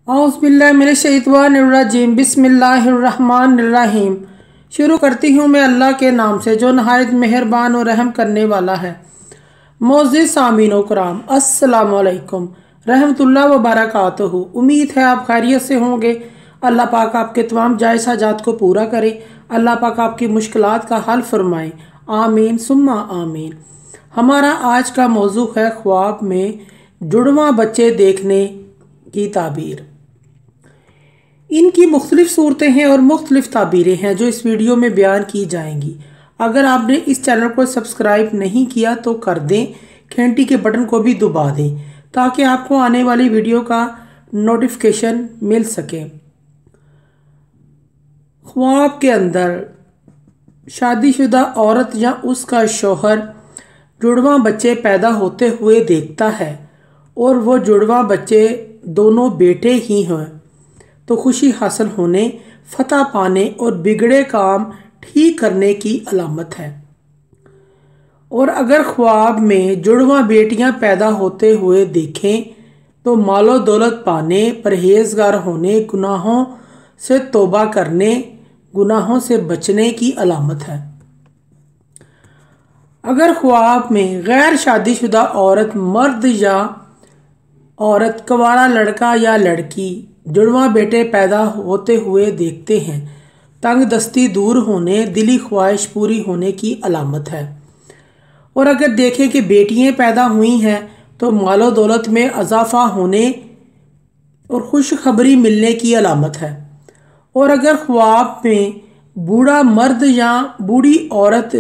औज़ुबिल्लाहिमिनश्शैतानिर्रजीम बिस्मिल्लाहिर्रहमानिर्रहीम। शुरू करती हूँ मैं अल्लाह के नाम से जो नहायत मेहरबान और रहम करने वाला है। मोअज़्ज़िज़ सामीन कराम, अस्सलामु अलैकुम रहमतुल्लाह व बरकातहू। उम्मीद है आप खैरियत से होंगे। अल्लाह पाक आपके तमाम जायज़ हाजात को पूरा करे। अल्लाह पाक आपकी मुश्किलात का हल फरमाए। आमीन सुम्मा आमीन। हमारा आज का मौजू है ख्वाब में जुड़वां बच्चे देखने की ताबीर। इनकी मुख्तलिफ सूरतें हैं और मुख्तलिफ ताबीरें हैं जो इस वीडियो में बयान की जाएंगी। अगर आपने इस चैनल को सब्सक्राइब नहीं किया तो कर दें, घंटी के बटन को भी दबा दें ताकि आपको आने वाली वीडियो का नोटिफिकेशन मिल सके। ख्वाब के अंदर शादीशुदा औरत या उसका शौहर जुड़वां बच्चे पैदा होते हुए देखता है और वो जुड़वां बच्चे दोनों बेटे ही हैं तो खुशी हासिल होने, फतह पाने और बिगड़े काम ठीक करने की अलामत है। और अगर ख्वाब में जुड़वां बेटियां पैदा होते हुए देखें तो मालो दौलत पाने, परहेजगार होने, गुनाहों से तौबा करने, गुनाहों से बचने की अलामत है। अगर ख्वाब में गैर शादीशुदा औरत, मर्द या औरत, कवारा लड़का या लड़की जुड़वां बेटे पैदा होते हुए देखते हैं, तंग दस्ती दूर होने, दिली ख्वाहिश पूरी होने की अलामत है। और अगर देखें कि बेटियां पैदा हुई हैं तो मालो दौलत में इजाफा होने और खुशखबरी मिलने की अलामत है। और अगर ख्वाब में बूढ़ा मर्द या बूढ़ी औरत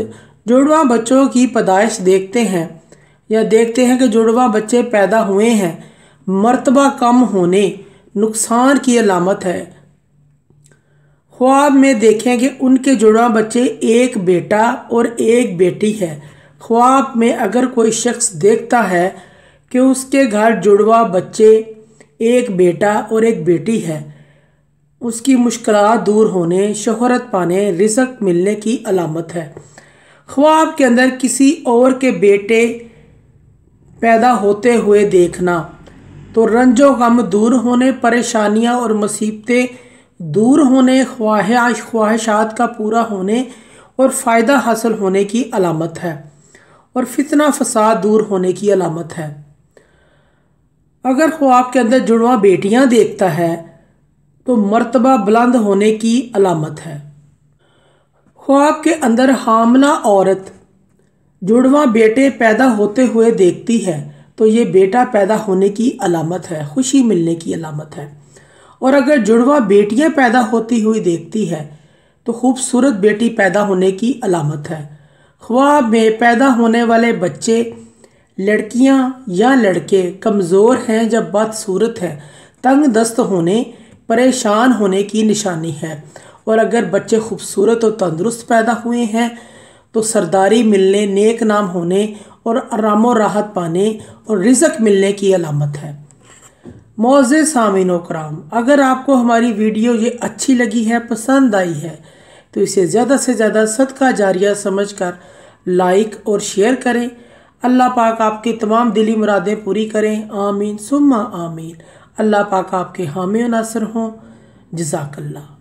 जुड़वां बच्चों की पैदाइश देखते हैं या देखते हैं कि जुड़वां बच्चे पैदा हुए हैं, मर्तबा कम होने, नुकसान की अलामत है। ख्वाब में देखें कि उनके जुड़वां बच्चे एक बेटा और एक बेटी है। ख्वाब में अगर कोई शख्स देखता है कि उसके घर जुड़वां बच्चे एक बेटा और एक बेटी है, उसकी मुश्किलात दूर होने, शोहरत पाने, रिज़्क मिलने की अलामत है। ख्वाब के अंदर किसी और के बेटे पैदा होते हुए देखना तो रंजो गम दूर होने, परेशानियां और मुसीबतें दूर होने, ख्वाहिशात का पूरा होने और फ़ायदा हासिल होने की अलामत है और फितना फसाद दूर होने की अलामत है। अगर ख्वाब के अंदर जुड़वां बेटियां देखता है तो मर्तबा बुलंद होने की अलामत है। ख्वाब के अंदर हामला औरत जुड़वां बेटे पैदा होते हुए देखती है तो ये बेटा पैदा होने की अलामत है, खुशी मिलने की अलामत है। और अगर जुड़वां बेटियां पैदा होती हुई देखती है तो खूबसूरत बेटी पैदा होने की अलामत है। ख्वाब में पैदा होने वाले बच्चे लड़कियां या लड़के कमज़ोर हैं या बदसूरत है, तंग दस्त होने, परेशान होने की निशानी है। और अगर बच्चे खूबसूरत और तंदुरुस्त पैदा हुए हैं तो सरदारी मिलने, नेक नाम होने और आराम और राहत पाने और रिज़्क मिलने की अलामत है। मोअज़्ज़िज़ सामीन कराम, अगर आपको हमारी वीडियो ये अच्छी लगी है, पसंद आई है तो इसे ज़्यादा से ज़्यादा सदका जारिया समझकर लाइक और शेयर करें। अल्लाह पाक आपकी तमाम दिली मुरादें पूरी करें। आमीन सुम्मा आमीन। अल्लाह पाक आपके हामी और नासिर हों। जज़ाकल्लाह।